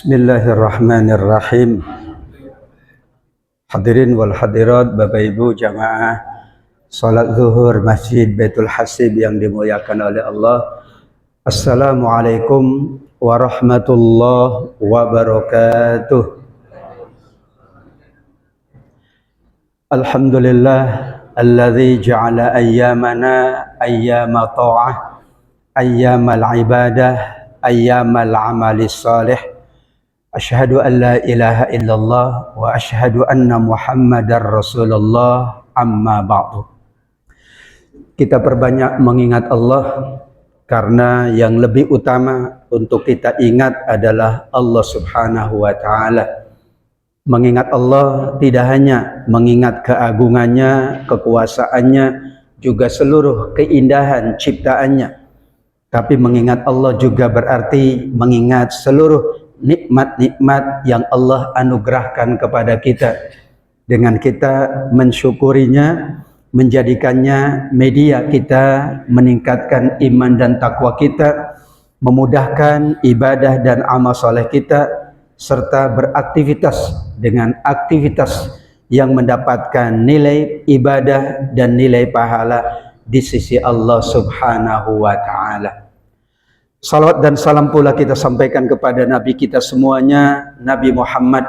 Bismillahirrahmanirrahim. Hadirin wal hadirat, Bapak Ibu jamaah salat zuhur Masjid Baitul Hasib yang dimuliakan oleh Allah. Assalamualaikum warahmatullahi wabarakatuh. Alhamdulillah alladzi ja'ala ayyamana ayyama ta'ah, ayyamal ibadah, ayyamal amalis salih. Asyhadu an la ilaha illallah wa asyhadu anna Muhammadar Rasulullah, amma ba'du. Kita perbanyak mengingat Allah karena yang lebih utama untuk kita ingat adalah Allah Subhanahu wa taala. Mengingat Allah tidak hanya mengingat keagungannya, kekuasaannya, juga seluruh keindahan ciptaannya. Tapi mengingat Allah juga berarti mengingat seluruh nikmat-nikmat yang Allah anugerahkan kepada kita. Dengan kita mensyukurinya, menjadikannya media kita meningkatkan iman dan takwa kita, memudahkan ibadah dan amal soleh kita, serta beraktivitas dengan aktivitas yang mendapatkan nilai ibadah dan nilai pahala di sisi Allah Subhanahu wa ta'ala. Salawat dan salam pula kita sampaikan kepada Nabi kita semuanya, Nabi Muhammad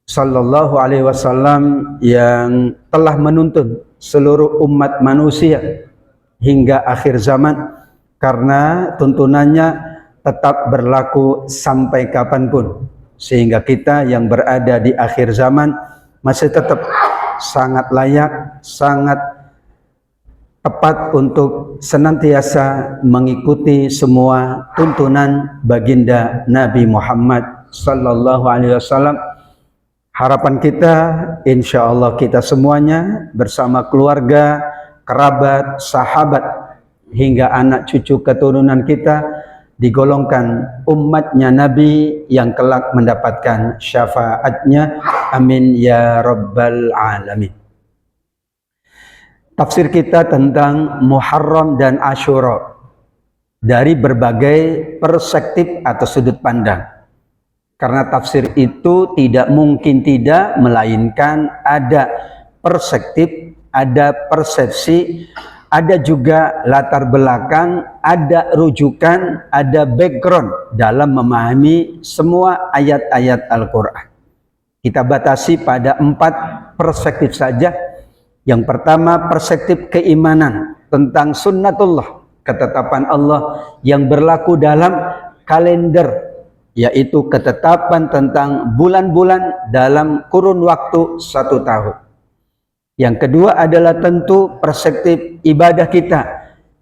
sallallahu alaihi wasallam, yang telah menuntun seluruh umat manusia hingga akhir zaman, karena tuntunannya tetap berlaku sampai kapanpun, sehingga kita yang berada di akhir zaman masih tetap sangat layak, sangat tepat untuk senantiasa mengikuti semua tuntunan baginda Nabi Muhammad sallallahu alaihi wasallam. Harapan kita, insya Allah kita semuanya bersama keluarga, kerabat, sahabat, hingga anak cucu keturunan kita digolongkan umatnya Nabi yang kelak mendapatkan syafaatnya. Amin ya rabbal alamin. Tafsir kita tentang Muharram dan Asyura dari berbagai perspektif atau sudut pandang. Karena tafsir itu tidak mungkin tidak, melainkan ada perspektif, ada persepsi, ada juga latar belakang, ada rujukan, ada background dalam memahami semua ayat-ayat Al-Quran. Kita batasi pada 4 perspektif saja. Yang pertama, perspektif keimanan tentang sunnatullah, ketetapan Allah yang berlaku dalam kalender, yaitu ketetapan tentang bulan-bulan dalam kurun waktu 1 tahun. Yang kedua adalah tentu perspektif ibadah kita,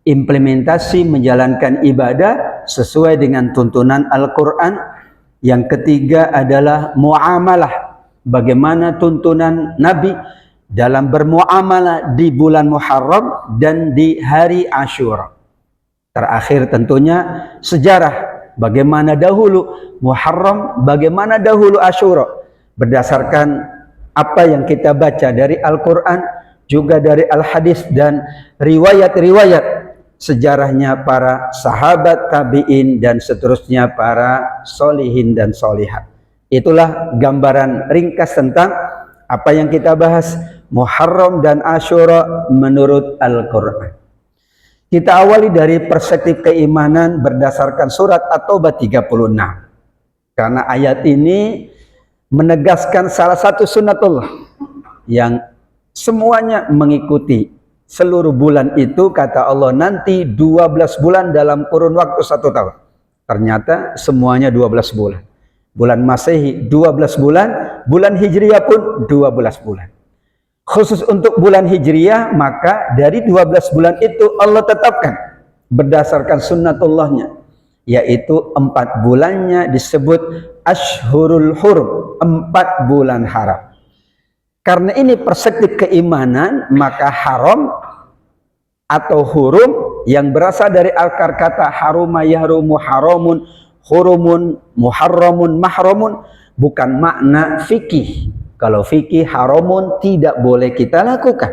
implementasi menjalankan ibadah sesuai dengan tuntunan Al-Quran. Yang ketiga adalah muamalah, bagaimana tuntunan Nabi dalam bermuamalah di bulan Muharram dan di hari Asyura. Terakhir tentunya sejarah, bagaimana dahulu Muharram, bagaimana dahulu Asyura, berdasarkan apa yang kita baca dari Al-Quran, juga dari Al-Hadis dan riwayat-riwayat sejarahnya para sahabat, tabi'in, dan seterusnya para solihin dan solihat. Itulah gambaran ringkas tentang apa yang kita bahas, Muharram dan Asyura menurut Al-Quran. Kita awali dari perspektif keimanan berdasarkan surat At-Taubah 36. Karena ayat ini menegaskan salah satu sunnatullah yang semuanya mengikuti. Seluruh bulan itu, kata Allah, nanti 12 bulan dalam kurun waktu 1 tahun. Ternyata semuanya 12 bulan. Bulan Masehi 12 bulan, bulan Hijriyah pun 12 bulan. Khusus untuk bulan Hijriyah, maka dari 12 bulan itu Allah tetapkan berdasarkan sunnatullahnya, yaitu 4 bulannya disebut Ashhurul Hurum, 4 bulan haram. Karena ini perspektif keimanan, maka haram atau hurum yang berasal dari akar kata haruma yahrumu haramun, hurumun muharramun mahramun, bukan makna fikih. Kalau fikih haramun tidak boleh kita lakukan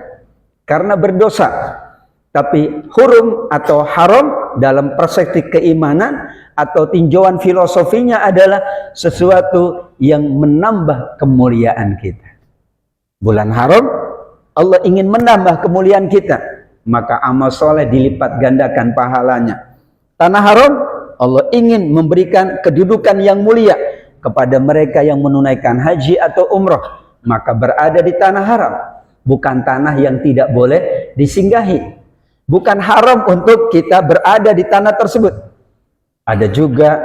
karena berdosa. Tapi hurum atau haram dalam perspektif keimanan atau tinjauan filosofinya adalah sesuatu yang menambah kemuliaan kita. Bulan haram, Allah ingin menambah kemuliaan kita, maka amal soleh dilipat gandakan pahalanya. Tanah haram, Allah ingin memberikan kedudukan yang mulia kepada mereka yang menunaikan haji atau umrah, maka berada di tanah haram, bukan tanah yang tidak boleh disinggahi. Bukan haram untuk kita berada di tanah tersebut. Ada juga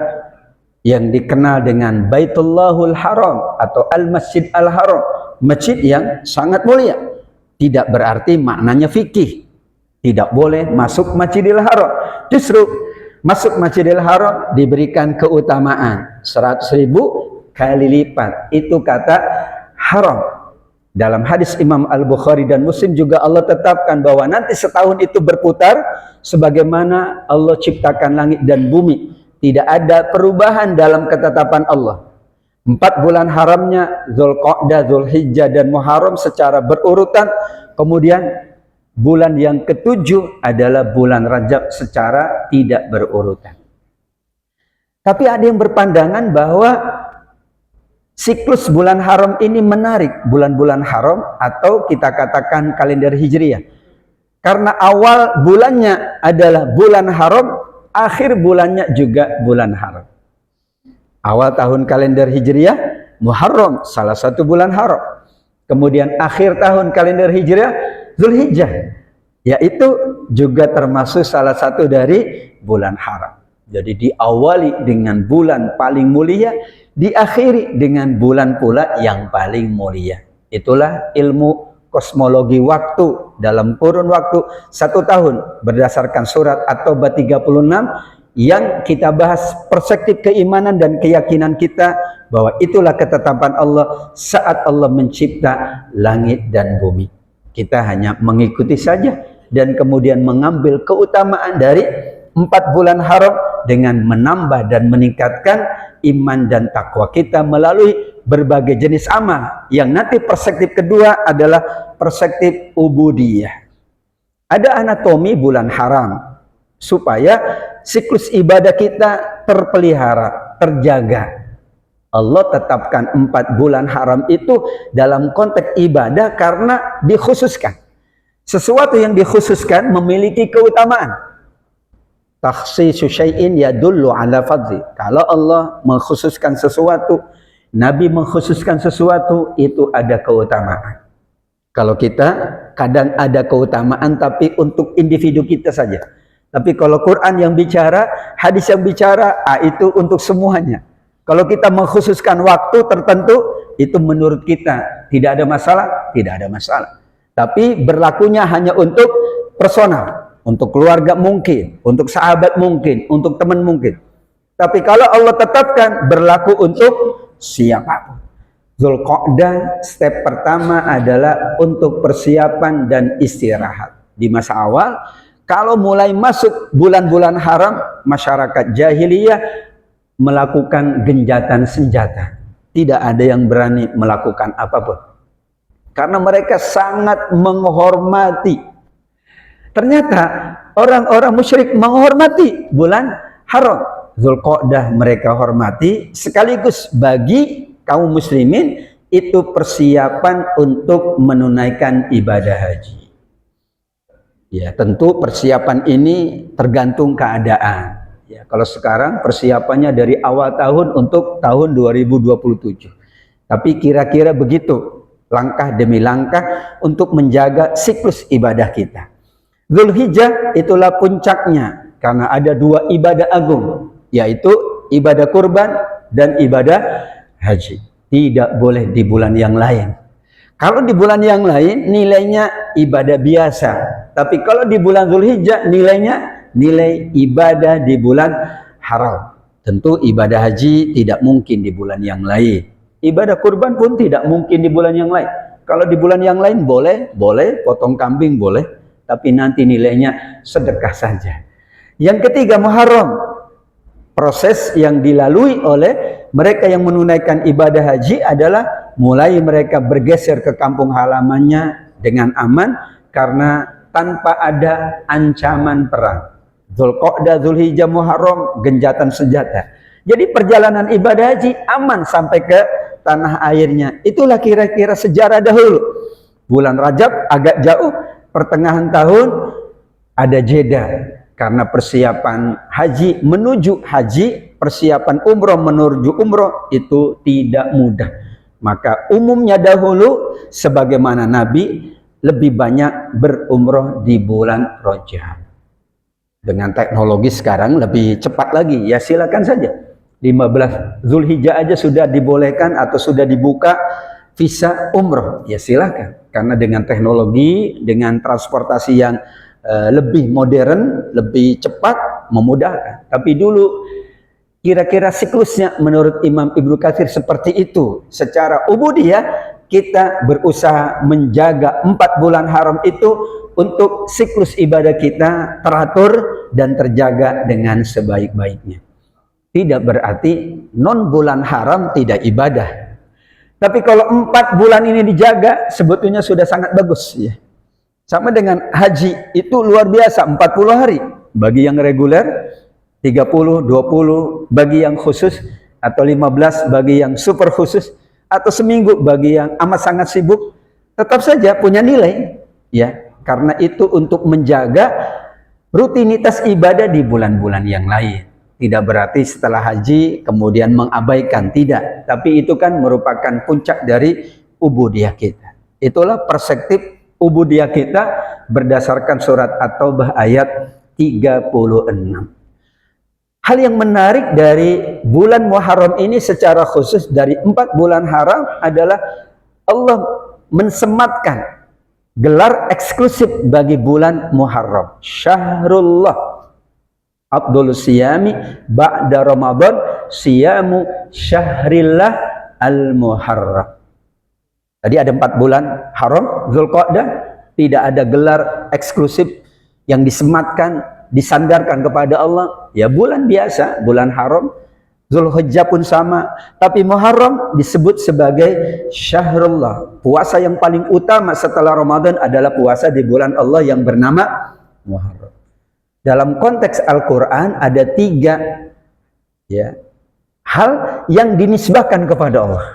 yang dikenal dengan Baitullahul Haram atau Al-Masjid Al-Haram, masjid yang sangat mulia. Tidak berarti maknanya fikih, tidak boleh masuk Masjidil Haram. Justru masuk Masjidil Haram diberikan keutamaan 100.000 kali lipat. Itu kata haram. Dalam hadis Imam Al-Bukhari dan Muslim juga Allah tetapkan bahwa nanti setahun itu berputar sebagaimana Allah ciptakan langit dan bumi. Tidak ada perubahan dalam ketetapan Allah. 4 bulan haramnya Dzulqa'dah, Dzulhijjah dan Muharram secara berurutan. Kemudian bulan yang ke-7 adalah bulan Rajab secara tidak berurutan. Tapi ada yang berpandangan bahwa siklus bulan haram ini menarik, bulan-bulan haram atau kita katakan kalender Hijriah. Karena awal bulannya adalah bulan haram, akhir bulannya juga bulan haram. Awal tahun kalender Hijriah, Muharram, salah satu bulan haram. Kemudian akhir tahun kalender Hijriah, Dzulhijjah, yaitu juga termasuk salah satu dari bulan haram. Jadi diawali dengan bulan paling mulia, diakhiri dengan bulan pula yang paling mulia. Itulah ilmu kosmologi waktu dalam kurun waktu 1 tahun berdasarkan surat At-Taubah 36 yang kita bahas perspektif keimanan dan keyakinan kita bahwa itulah ketetapan Allah saat Allah mencipta langit dan bumi. Kita hanya mengikuti saja dan kemudian mengambil keutamaan dari 4 bulan haram dengan menambah dan meningkatkan iman dan takwa kita melalui berbagai jenis amal. Yang nanti perspektif kedua adalah perspektif ubudiyah. Ada anatomi bulan haram supaya siklus ibadah kita terpelihara, terjaga. Allah tetapkan 4 bulan haram itu dalam konteks ibadah karena dikhususkan. Sesuatu yang dikhususkan memiliki keutamaan. Takhsisu syai'in yadullu ala fadli. Kalau Allah mengkhususkan sesuatu, Nabi mengkhususkan sesuatu, itu ada keutamaan. Kalau kita kadang ada keutamaan tapi untuk individu kita saja. Tapi kalau Quran yang bicara, hadis yang bicara, itu untuk semuanya. Kalau kita mengkhususkan waktu tertentu, itu menurut kita tidak ada masalah, tidak ada masalah. Tapi berlakunya hanya untuk personal. Untuk keluarga mungkin, untuk sahabat mungkin, untuk teman mungkin. Tapi kalau Allah tetapkan berlaku untuk siapapun. Dzulqa'dah step pertama adalah untuk persiapan dan istirahat. Di masa awal, kalau mulai masuk bulan-bulan haram, masyarakat jahiliyah melakukan genjatan senjata. Tidak ada yang berani melakukan apapun. Karena mereka sangat menghormati. Ternyata orang-orang musyrik menghormati bulan haram. Dzulqa'dah mereka hormati, sekaligus bagi kaum muslimin itu persiapan untuk menunaikan ibadah haji. Ya, tentu persiapan ini tergantung keadaan. Ya, kalau sekarang persiapannya dari awal tahun untuk tahun 2027. Tapi kira-kira begitu, langkah demi langkah untuk menjaga siklus ibadah kita. Dzulhijjah itulah puncaknya karena ada 2 ibadah agung, yaitu ibadah kurban dan ibadah haji. Tidak boleh di bulan yang lain. Kalau di bulan yang lain nilainya ibadah biasa, tapi kalau di bulan Dzulhijjah nilainya nilai ibadah di bulan haram. Tentu ibadah haji tidak mungkin di bulan yang lain. Ibadah kurban pun tidak mungkin di bulan yang lain. Kalau di bulan yang lain boleh, potong kambing boleh. Tapi nanti nilainya sedekah saja. Yang ketiga Muharram. Proses yang dilalui oleh mereka yang menunaikan ibadah haji adalah mulai mereka bergeser ke kampung halamannya dengan aman karena tanpa ada ancaman perang. Dzulqa'dah, Dzulhijjah, Muharram, genjatan senjata. Jadi perjalanan ibadah haji aman sampai ke tanah airnya. Itulah kira-kira sejarah dahulu. Bulan Rajab agak jauh, pertengahan tahun ada jeda. Karena persiapan haji menuju haji, persiapan umroh menuju umroh itu tidak mudah. Maka umumnya dahulu sebagaimana Nabi lebih banyak berumroh di bulan Rajab. Dengan teknologi sekarang lebih cepat lagi, ya silakan saja. 15 Zulhijjah aja sudah dibolehkan atau sudah dibuka visa umroh, ya silakan. Karena dengan teknologi, dengan transportasi yang lebih modern, lebih cepat, memudahkan. Tapi dulu kira-kira siklusnya menurut Imam Ibnu Katsir seperti itu. Secara ubudiyah kita berusaha menjaga 4 bulan haram itu untuk siklus ibadah kita teratur dan terjaga dengan sebaik-baiknya. Tidak berarti non bulan haram tidak ibadah. Tapi kalau 4 bulan ini dijaga, sebetulnya sudah sangat bagus ya. Sama dengan haji, itu luar biasa, 40 hari. Bagi yang reguler, 30, 20 bagi yang khusus, atau 15 bagi yang super khusus, atau seminggu bagi yang amat sangat sibuk, tetap saja punya nilai. Ya, karena itu untuk menjaga rutinitas ibadah di bulan-bulan yang lain. Tidak berarti setelah haji kemudian mengabaikan, tidak. Tapi itu kan merupakan puncak dari ubudiyah kita. Itulah perspektif ubudiyah kita berdasarkan surat At-Taubah ayat 36. Hal yang menarik dari bulan Muharram ini secara khusus dari 4 bulan haram adalah Allah mensematkan gelar eksklusif bagi bulan Muharram. Syahrullah Abdul Siyami ba'da Ramadan siyamu syahrillah al-Muharram. Tadi ada 4 bulan haram, Dzulqa'dah, tidak ada gelar eksklusif yang disematkan, disandarkan kepada Allah. Ya bulan biasa, bulan haram. Dzulhijjah pun sama, tapi Muharram disebut sebagai syahrullah. Puasa yang paling utama setelah Ramadan adalah puasa di bulan Allah yang bernama Muharram. Dalam konteks Al-Quran ada 3 ya, hal yang dinisbahkan kepada Allah.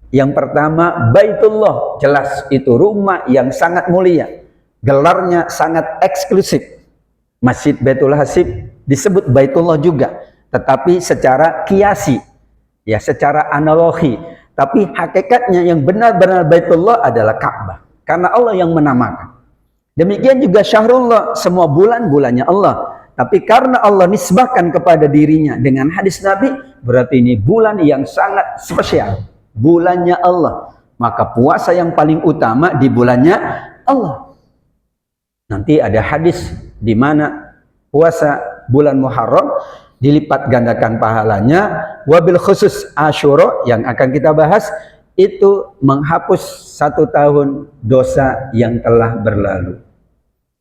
Yang pertama, Baitullah, jelas itu rumah yang sangat mulia, gelarnya sangat eksklusif. Masjid Baitul Hasib disebut Baitullah juga, tetapi secara kiasi, ya secara analogi. Tapi hakikatnya yang benar-benar Baitullah adalah Ka'bah, karena Allah yang menamakan. Demikian juga Syahrullah, semua bulan-bulannya Allah. Tapi karena Allah nisbahkan kepada dirinya dengan hadis Nabi, berarti ini bulan yang sangat spesial. Bulannya Allah. Maka puasa yang paling utama di bulannya Allah. Nanti ada hadis di mana puasa bulan Muharram dilipat gandakan pahalanya. Wabil khusus Asyura yang akan kita bahas, itu menghapus 1 tahun dosa yang telah berlalu.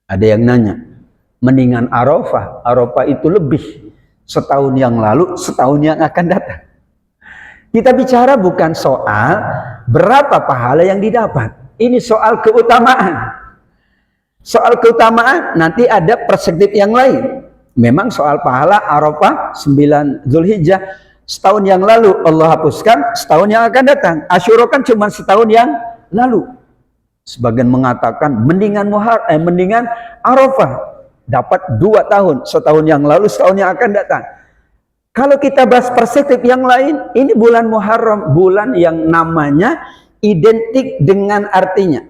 Ada yang nanya, mendingan Arafah. Arafah itu lebih, setahun yang lalu, setahun yang akan datang. Kita bicara bukan soal berapa pahala yang didapat. Ini soal keutamaan. Soal keutamaan nanti ada perspektif yang lain. Memang soal pahala Arafah 9 Zulhijjah setahun yang lalu Allah hapuskan, setahun yang akan datang. Asyura kan cuma setahun yang lalu. Sebagian mengatakan mendingan mendingan Arafah, dapat 2 tahun, setahun yang lalu, setahun yang akan datang. Kalau kita bahas perspektif yang lain, ini bulan Muharram, bulan yang namanya identik dengan artinya.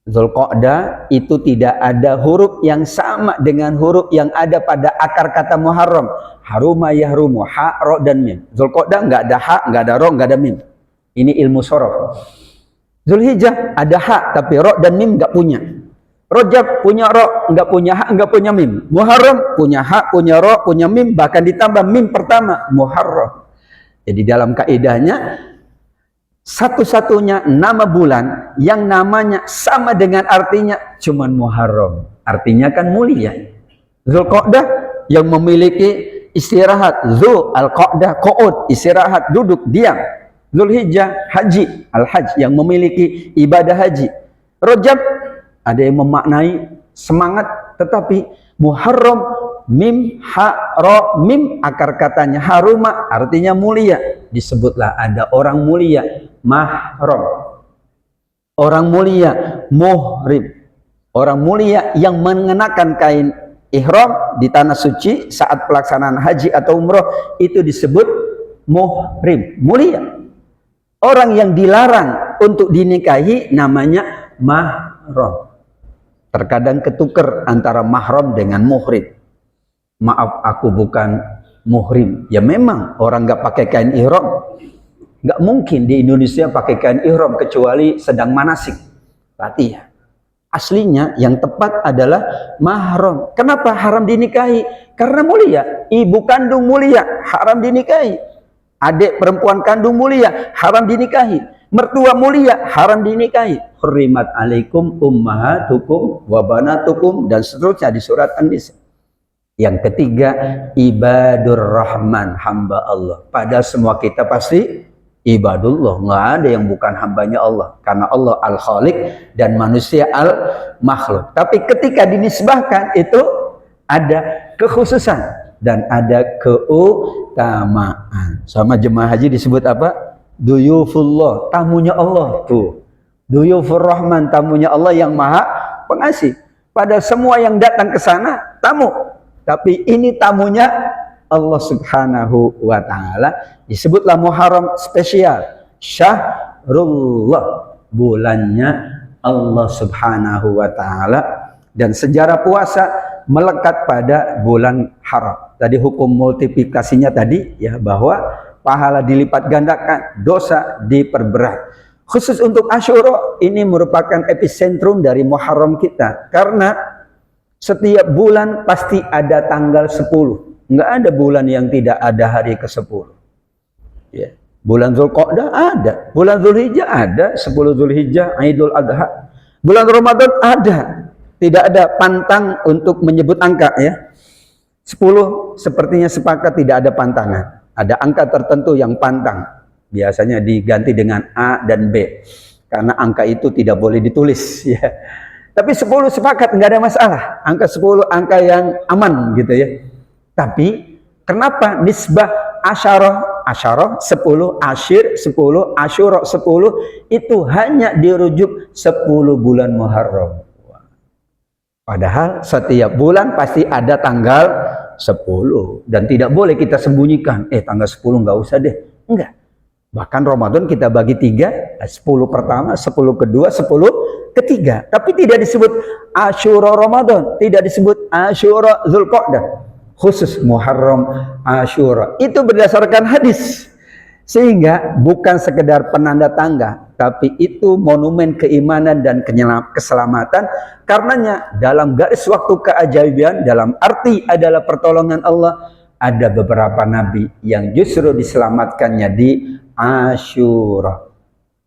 Dzulqa'dah itu tidak ada huruf yang sama dengan huruf yang ada pada akar kata Muharram. Haruma yahrumu, ha, ro, dan mim. Dzulqa'dah nggak ada ha, nggak ada ro, nggak ada mim. Ini ilmu shorof. Zulhijjah ada ha, tapi ro dan mim nggak punya. Rajab punya ro, nggak punya ha, nggak punya mim. Muharram punya ha, punya ro, punya mim, bahkan ditambah mim pertama, Muharram. Jadi dalam kaidahnya, satu-satunya nama bulan yang namanya sama dengan artinya cuman Muharram. Artinya kan mulia. Dzulqa'dah yang memiliki istirahat, Dzul al-Qa'dah, qu'ud, istirahat, duduk, diam. Zulhijjah, haji, al-hajj yang memiliki ibadah haji. Rajab ada yang memaknai semangat, tetapi Muharram mim ha ro mim, akar katanya haruma artinya mulia. Disebutlah ada orang mulia, mahram. Orang mulia, muhrim. Orang mulia yang mengenakan kain ihram di tanah suci saat pelaksanaan haji atau umroh itu disebut muhrim, mulia. Orang yang dilarang untuk dinikahi namanya mahram. Terkadang ketuker antara mahram dengan muhrim. Maaf, aku bukan muhrim. Ya memang orang nggak pakai kain ihram. Nggak mungkin di Indonesia pakai kain ihram kecuali sedang manasik, latihan. Aslinya yang tepat adalah mahram. Kenapa haram dinikahi? Karena mulia. Ibu kandung mulia, haram dinikahi. Adik perempuan kandung mulia, haram dinikahi. Mertua mulia, haram dinikahi. Hurrimat alaikum ummahatukum wa banatukum, dan seterusnya di surat An-Nisa. Yang ketiga, ibadur rahman, hamba Allah. Pada semua kita pasti ibadullah, nggak ada yang bukan hambanya Allah, karena Allah al-khaliq dan manusia al-makhluk. Tapi ketika dinisbahkan itu ada kekhususan dan ada keutamaan. Sama jemaah haji disebut apa? Duyufullah, tamunya Allah. Tuh, duyufur rahman, tamunya Allah yang maha pengasih. Pada semua yang datang ke sana tamu, tapi ini tamunya Allah subhanahu wa ta'ala. Disebutlah Muharram spesial, syahrullah, bulannya Allah subhanahu wa ta'ala. Dan sejarah puasa melekat pada bulan haram. Tadi hukum multiplikasinya tadi ya, bahwa pahala dilipat gandakan, dosa diperberat. Khusus untuk Asyura ini merupakan epicentrum dari Muharram kita, karena setiap bulan pasti ada tanggal 10. Nggak ada bulan yang tidak ada hari ke-10. Ya. Bulan Dzulqa'dah ada, bulan Dzulhijjah ada, 10 Dzulhijjah, Idul Adha. Bulan Ramadan ada. Tidak ada pantang untuk menyebut angka ya. 10 sepertinya sepakat tidak ada pantangan. Ada angka tertentu yang pantang. Biasanya diganti dengan A dan B. Karena angka itu tidak boleh ditulis ya. Tapi 10 sepakat, nggak ada masalah. Angka 10 angka yang aman gitu ya. Tapi kenapa nisbah asyarah 10, asyir 10, asyura 10 itu hanya dirujuk 10 bulan Muharram. Padahal setiap bulan pasti ada tanggal 10 dan tidak boleh kita sembunyikan. Tanggal 10 nggak usah deh. Enggak. Bahkan Ramadan kita bagi 3, 10 pertama, 10 kedua, 10 ketiga. Tapi tidak disebut Asyura Ramadan, tidak disebut Asyura Dzulqa'dah. Khusus Muharram Asyura. Itu berdasarkan hadis. Sehingga bukan sekedar penanda tangga, tapi itu monumen keimanan dan keselamatan. Karenanya dalam garis waktu keajaiban, dalam arti adalah pertolongan Allah, ada beberapa nabi yang justru diselamatkannya di Asyura.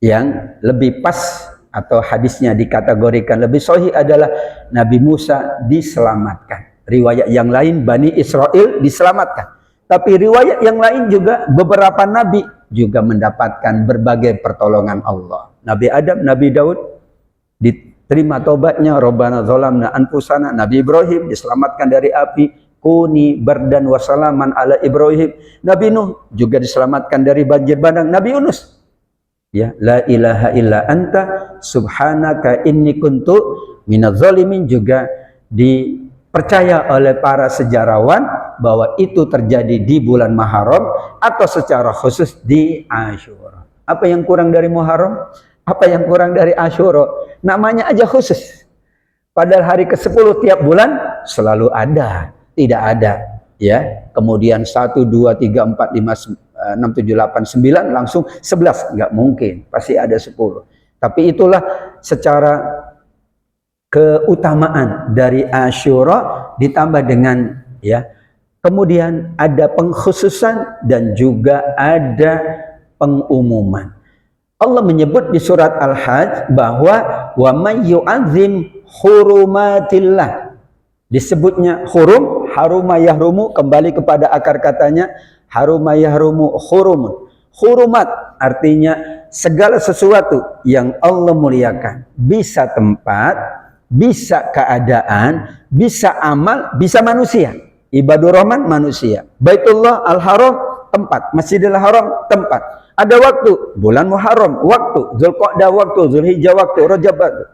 Yang lebih pas atau hadisnya dikategorikan lebih sahih adalah Nabi Musa diselamatkan. Riwayat yang lain Bani Israel diselamatkan. Tapi riwayat yang lain juga beberapa nabi juga mendapatkan berbagai pertolongan Allah. Nabi Adam, Nabi Daud diterima taubatnya, Rabbana zalamna anfusana. Nabi Ibrahim diselamatkan dari api, kuni bardan wasalaman ala Ibrahim. Nabi Nuh juga diselamatkan dari banjir bandang. Nabi Yunus, ya, la ilaha illa anta subhanaka inni kuntu minadz zalimin, juga dipercaya oleh para sejarawan bahwa itu terjadi di bulan Muharram atau secara khusus di Asyura. Apa yang kurang dari Muharram? Apa yang kurang dari Asyura? Namanya aja khusus. Padahal hari ke-10 tiap bulan selalu ada. Tidak ada ya. Kemudian 1, 2, 3, 4, 5, 6, 7, 8, 9 langsung 11. Nggak mungkin. Pasti ada 10. Tapi itulah secara keutamaan dari Asyura ditambah dengan ya. Kemudian ada pengkhususan dan juga ada pengumuman. Allah menyebut di surat Al-Hajj bahwa wa may yu'azzim hurumatillah. Disebutnya hurum, haruma yahrumu, kembali kepada akar katanya haruma yahrumu hurumun. Hurumat artinya segala sesuatu yang Allah muliakan, bisa tempat, bisa keadaan, bisa amal, bisa manusia. Ibadur Rahman manusia. Baitullah Al-Haram tempat, Masjidil Haram tempat. Ada waktu, bulan Muharram waktu, Zulqa'dah waktu, Zulhijjah waktu, Rajab waktu.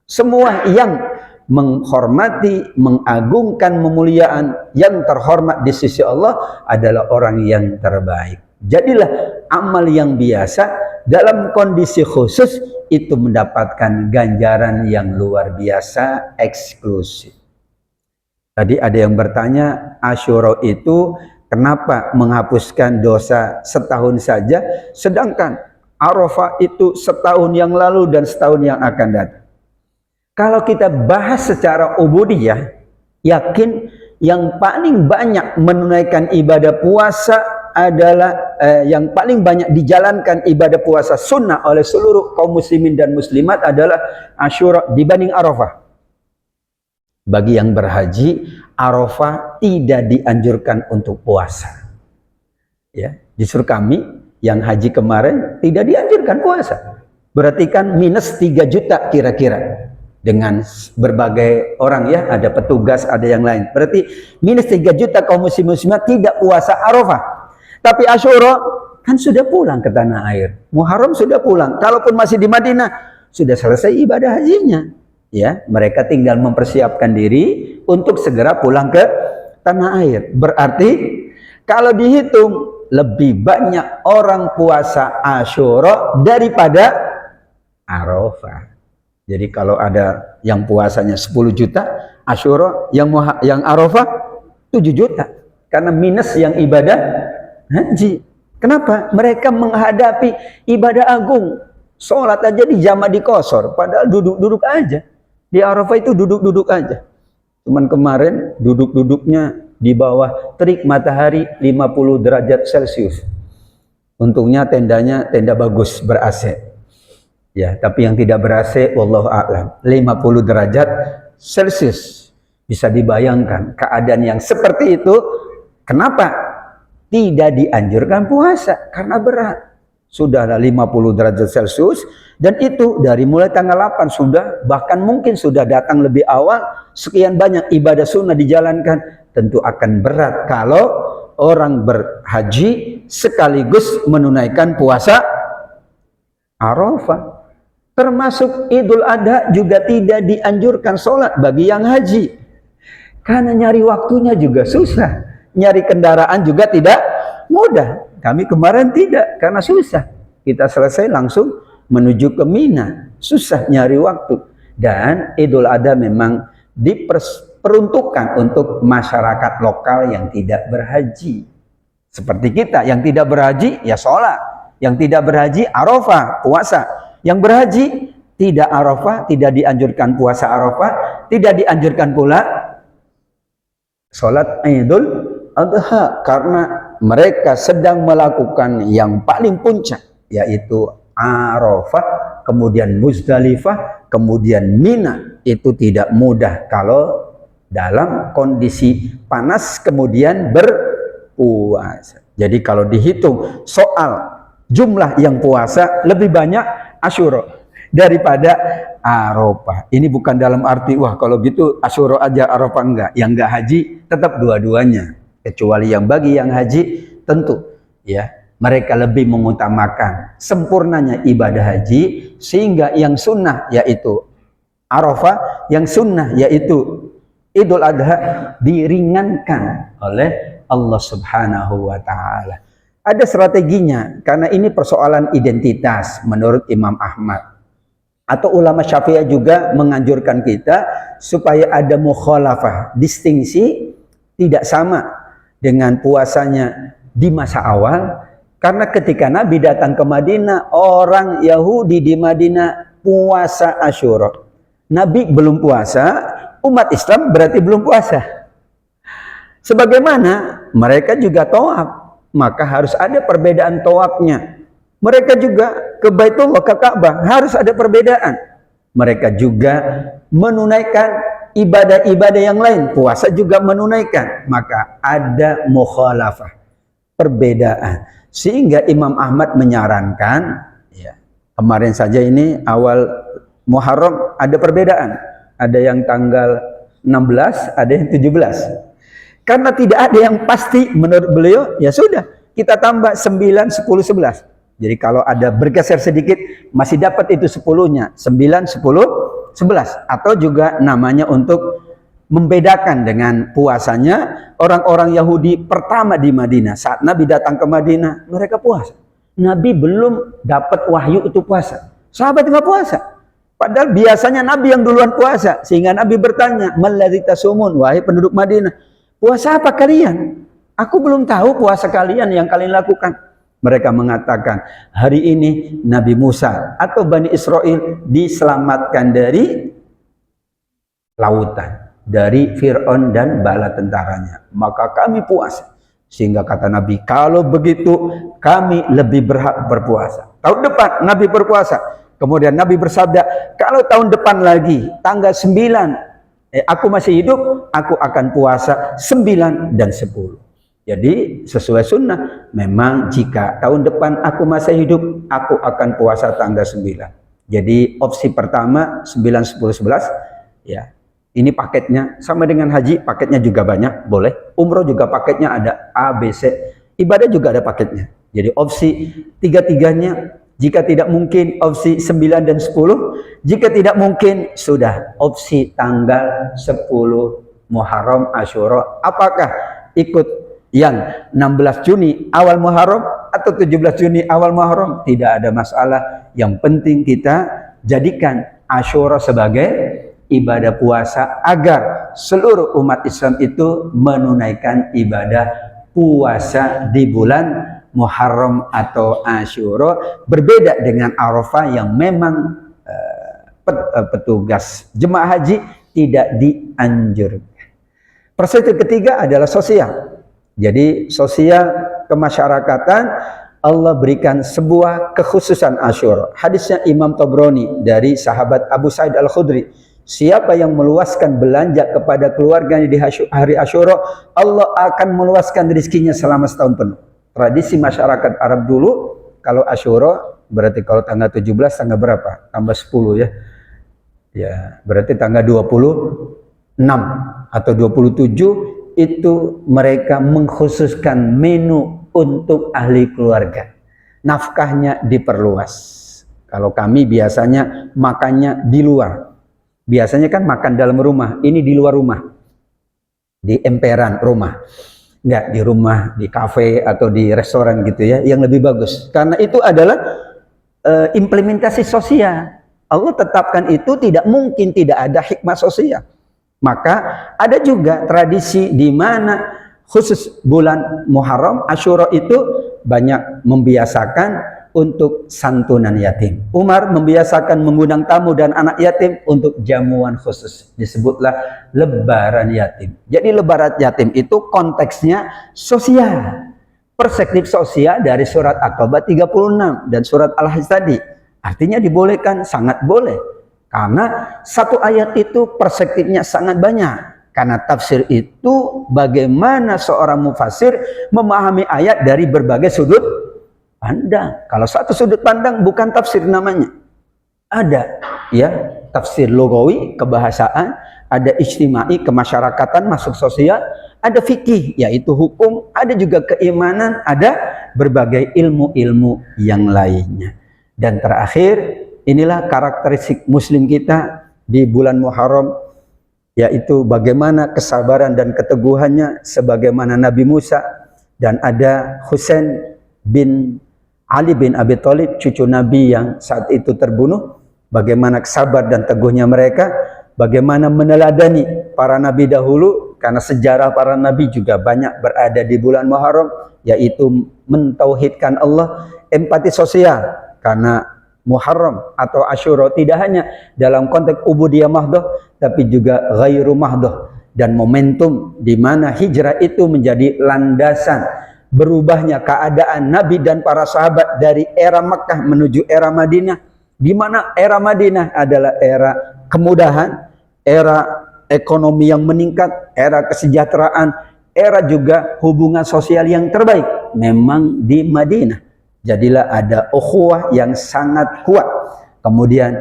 Semua yang menghormati, mengagungkan, memuliaan yang terhormat di sisi Allah adalah orang yang terbaik. Jadilah amal yang biasa dalam kondisi khusus itu mendapatkan ganjaran yang luar biasa eksklusif. Tadi ada yang bertanya, Asyura itu kenapa menghapuskan dosa setahun saja, sedangkan Arafah itu setahun yang lalu dan setahun yang akan datang. Kalau kita bahas secara ubudiyah, yakin yang paling banyak menunaikan ibadah puasa adalah yang paling banyak dijalankan ibadah puasa sunnah oleh seluruh kaum muslimin dan muslimat adalah Asyura dibanding Arafah. Bagi yang berhaji, Arafah tidak dianjurkan untuk puasa. Ya, justru kami yang haji kemarin tidak dianjurkan puasa. Berarti kan minus 3 juta kira-kira. Dengan berbagai orang ya, ada petugas, ada yang lain. Berarti minus 3 juta kaum muslimat tidak puasa Arafah. Tapi Asyura kan sudah pulang ke tanah air. Muharram sudah pulang. Kalaupun masih di Madinah, sudah selesai ibadah hajinya. Ya, mereka tinggal mempersiapkan diri untuk segera pulang ke tanah air. Berarti kalau dihitung lebih banyak orang puasa Asyura daripada Arafah. Jadi kalau ada yang puasanya 10 juta, Asyura yang Arafah 7 juta. Karena minus yang ibadah haji. Kenapa? Mereka menghadapi ibadah agung. Sholat aja dijama di qasar, padahal duduk-duduk aja. Di Arafah itu duduk-duduk aja. Cuman kemarin duduk-duduknya di bawah terik matahari 50 derajat Celcius. Untungnya tendanya tenda bagus ber-AC. Ya, tapi yang tidak ber-AC wallahu a'lam 50 derajat Celcius. Bisa dibayangkan keadaan yang seperti itu. Kenapa tidak dianjurkan puasa? Karena berat. Sudah ada 50 derajat Celcius dan itu dari mulai tanggal 8 sudah, bahkan mungkin sudah datang lebih awal, sekian banyak ibadah sunnah dijalankan, tentu akan berat kalau orang berhaji sekaligus menunaikan puasa Arafah. Termasuk Idul Adha juga tidak dianjurkan sholat bagi yang haji. Karena nyari waktunya juga susah. Nyari kendaraan juga tidak mudah. Kami kemarin tidak, karena susah. Kita selesai langsung menuju ke Mina. Susah nyari waktu. Dan Idul Adha memang diperuntukkan untuk masyarakat lokal yang tidak berhaji. Seperti kita, yang tidak berhaji, ya sholat. Yang tidak berhaji, Arafah, puasa. Yang berhaji, tidak Arafah, tidak dianjurkan puasa Arafah, tidak dianjurkan pula sholat Idul Adha. Karena mereka sedang melakukan yang paling puncak, yaitu Arafah, kemudian Muzdalifah, kemudian Mina. Itu tidak mudah kalau dalam kondisi panas kemudian berpuasa. Jadi kalau dihitung soal jumlah yang puasa, lebih banyak Asyura daripada Arafah. Ini bukan dalam arti wah kalau gitu Asyura aja Arafah enggak. Yang enggak haji tetap dua-duanya. Kecuali yang bagi yang haji tentu ya mereka lebih mengutamakan sempurnanya ibadah haji, sehingga yang sunnah yaitu Arafah, yang sunnah yaitu Idul Adha diringankan oleh Allah Subhanahu wa taala. Ada strateginya, karena ini persoalan identitas menurut Imam Ahmad. Atau ulama Syafi'iyah juga menganjurkan kita supaya ada mukhalafah, distingsi, tidak sama dengan puasanya di masa awal. Karena ketika Nabi datang ke Madinah, orang Yahudi di Madinah puasa Asyura. Nabi belum puasa, umat Islam berarti belum puasa. Sebagaimana mereka juga tawaf, maka harus ada perbedaan tawafnya. Mereka juga ke Baitullah, ke Ka'bah, harus ada perbedaan. Mereka juga menunaikan ibadah-ibadah yang lain, puasa juga menunaikan, maka ada mukhalafah, perbedaan. Sehingga Imam Ahmad menyarankan, ya, kemarin saja ini awal Muharram ada perbedaan. Ada yang tanggal 16, ada yang 17. Karena tidak ada yang pasti menurut beliau, ya sudah, kita tambah 9, 10, 11. Jadi kalau ada bergeser sedikit, masih dapat itu 10-nya. 9, 10, 11. Atau juga namanya untuk membedakan dengan puasanya orang-orang Yahudi pertama di Madinah. Saat Nabi datang ke Madinah, mereka puasa. Nabi belum dapat wahyu itu puasa. Sahabat nggak puasa. Padahal biasanya Nabi yang duluan puasa. Sehingga Nabi bertanya, "Malladzi tasumun?" Wahai penduduk Madinah, puasa apa kalian? Aku belum tahu puasa kalian yang kalian lakukan. Mereka mengatakan, hari ini Nabi Musa atau Bani Israel diselamatkan dari lautan, dari Fir'aun dan bala tentaranya. Maka kami puasa. Sehingga kata Nabi, kalau begitu kami lebih berhak berpuasa. Tahun depan Nabi berpuasa. Kemudian Nabi bersabda, kalau tahun depan lagi, tanggal 9, aku masih hidup, aku akan puasa 9 dan 10. Jadi sesuai sunnah, memang jika tahun depan aku masih hidup, aku akan puasa tanggal 9. Jadi opsi pertama 9, 10, 11, ya. Ini paketnya sama dengan haji, paketnya juga banyak, boleh. Umroh juga paketnya ada A, B, C. Ibadah juga ada paketnya. Jadi opsi tiga-tiganya, jika tidak mungkin opsi 9 dan 10, jika tidak mungkin sudah opsi tanggal 10 Muharram Asyura. Apakah ikut yang 16 Juni awal Muharram atau 17 Juni awal Muharram? Tidak ada masalah. Yang penting kita jadikan Asyura sebagai ibadah puasa agar seluruh umat Islam itu menunaikan ibadah puasa di bulan Muharram atau Asyura, berbeda dengan Arafah yang memang petugas jemaah haji tidak dianjurkan. Perspektif ketiga adalah sosial. Jadi sosial kemasyarakatan, Allah berikan sebuah kekhususan Asyura. Hadisnya Imam Tabrani dari sahabat Abu Sa'id Al-Khudri. Siapa yang meluaskan belanja kepada keluarganya di hari Asyura, Allah akan meluaskan rezekinya selama setahun penuh. Tradisi masyarakat Arab dulu, kalau Asyura, berarti kalau tanggal 17, tanggal berapa? Tambah 10 ya. Ya, berarti tanggal 26 atau 27, itu mereka mengkhususkan menu untuk ahli keluarga. Nafkahnya diperluas. Kalau kami biasanya makannya di luar. Biasanya kan makan dalam rumah, ini di luar rumah. Di emperan rumah. Enggak di rumah, di kafe atau di restoran gitu ya, yang lebih bagus. Karena itu adalah implementasi sosial. Allah tetapkan itu, tidak mungkin tidak ada hikmah sosial. Maka ada juga tradisi di mana khusus bulan Muharram Asyura itu banyak membiasakan untuk santunan yatim. Umar membiasakan mengundang tamu dan anak yatim untuk jamuan khusus. Disebutlah lebaran yatim. Jadi lebaran yatim itu konteksnya sosial. Perspektif sosial dari surat At-Taubah 36 dan surat Al-Hajj tadi. Artinya dibolehkan, sangat boleh. Karena satu ayat itu perspektifnya sangat banyak. Karena tafsir itu bagaimana seorang mufassir memahami ayat dari berbagai sudut pandang. Kalau satu sudut pandang bukan tafsir namanya. Ada ya tafsir logawi, kebahasaan, ada ijtimai, kemasyarakatan, masuk sosial, ada fikih, yaitu hukum, ada juga keimanan, ada berbagai ilmu-ilmu yang lainnya. Dan terakhir, inilah karakteristik muslim kita di bulan Muharram, yaitu bagaimana kesabaran dan keteguhannya sebagaimana Nabi Musa, dan ada Husain bin Ali bin Abi Thalib, cucu Nabi yang saat itu terbunuh, bagaimana kesabar dan teguhnya mereka, bagaimana meneladani para nabi dahulu, karena sejarah para nabi juga banyak berada di bulan Muharram, yaitu mentauhidkan Allah, empati sosial, karena Muharram atau Asyura tidak hanya dalam konteks ubudiyah mahdoh, tapi juga ghairu mahdoh, dan momentum di mana hijrah itu menjadi landasan berubahnya keadaan Nabi dan para sahabat dari era Makkah menuju era Madinah, di mana era Madinah adalah era kemudahan, era ekonomi yang meningkat, era kesejahteraan, era juga hubungan sosial yang terbaik memang di Madinah. Jadilah ada ukhuwah yang sangat kuat. Kemudian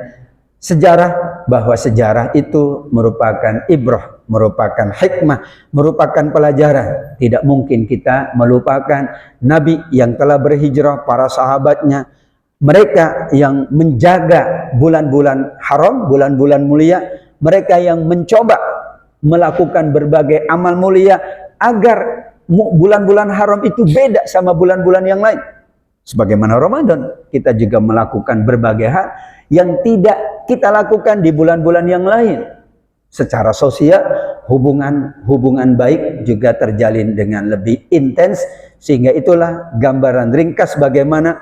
sejarah, bahwa sejarah itu merupakan ibrah, merupakan hikmah, merupakan pelajaran. Tidak mungkin kita melupakan Nabi yang telah berhijrah, para sahabatnya, mereka yang menjaga bulan-bulan haram, bulan-bulan mulia, mereka yang mencoba melakukan berbagai amal mulia agar bulan-bulan haram itu beda sama bulan-bulan yang lain. Sebagaimana Ramadan, kita juga melakukan berbagai hal yang tidak kita lakukan di bulan-bulan yang lain. Secara sosial, hubungan baik juga terjalin dengan lebih intens, sehingga itulah gambaran ringkas bagaimana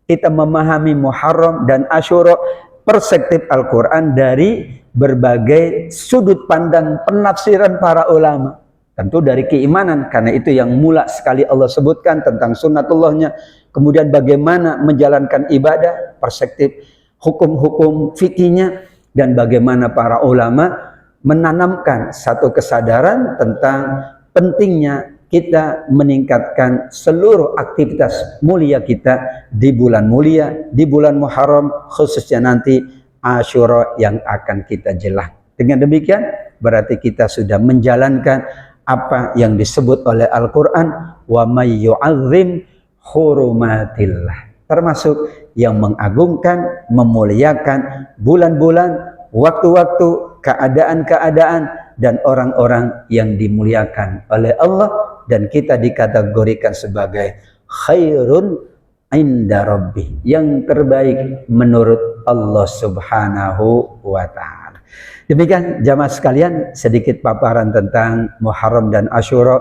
kita memahami Muharram dan Asyura, perspektif Al-Quran dari berbagai sudut pandang penafsiran para ulama. Tentu dari keimanan, karena itu yang mula sekali Allah sebutkan tentang sunnatullahnya. Kemudian bagaimana menjalankan ibadah, perspektif hukum-hukum fikihnya, dan bagaimana para ulama menanamkan satu kesadaran tentang pentingnya kita meningkatkan seluruh aktivitas mulia kita di bulan mulia, di bulan Muharram, khususnya nanti Asyura yang akan kita jelang. Dengan demikian berarti kita sudah menjalankan apa yang disebut oleh Al-Quran, wa may yu'azzim hurumatillah, termasuk yang mengagungkan, memuliakan bulan-bulan, waktu-waktu, keadaan-keadaan, dan orang-orang yang dimuliakan oleh Allah, dan kita dikategorikan sebagai khairun inda rabbi, yang terbaik menurut Allah Subhanahu wa ta'ala. Demikian jamaah sekalian, sedikit paparan tentang Muharram dan Asyura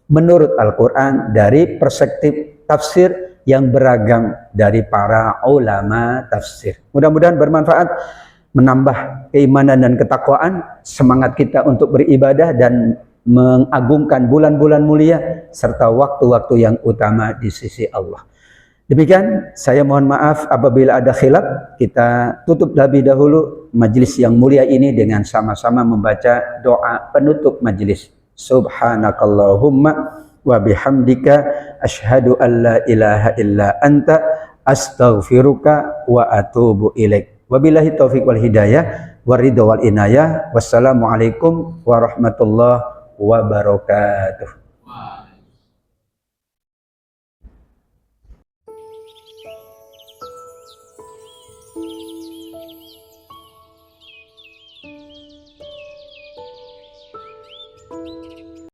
menurut Al-Quran dari perspektif tafsir yang beragam dari para ulama tafsir. Mudah-mudahan bermanfaat, menambah keimanan dan ketakwaan, semangat kita untuk beribadah dan mengagungkan bulan-bulan mulia serta waktu-waktu yang utama di sisi Allah. Demikian, saya mohon maaf apabila ada khilaf. Kita tutup lebih dahulu majelis yang mulia ini dengan sama-sama membaca doa penutup majelis. Subhanakallahumma wa bihamdika asyhadu an la ilaha illa anta astaghfiruka wa atubu ilaik. Wabillahi taufiq wal hidayah waridho wal inayah. Wassalamualaikum warahmatullahi wabarakatuh.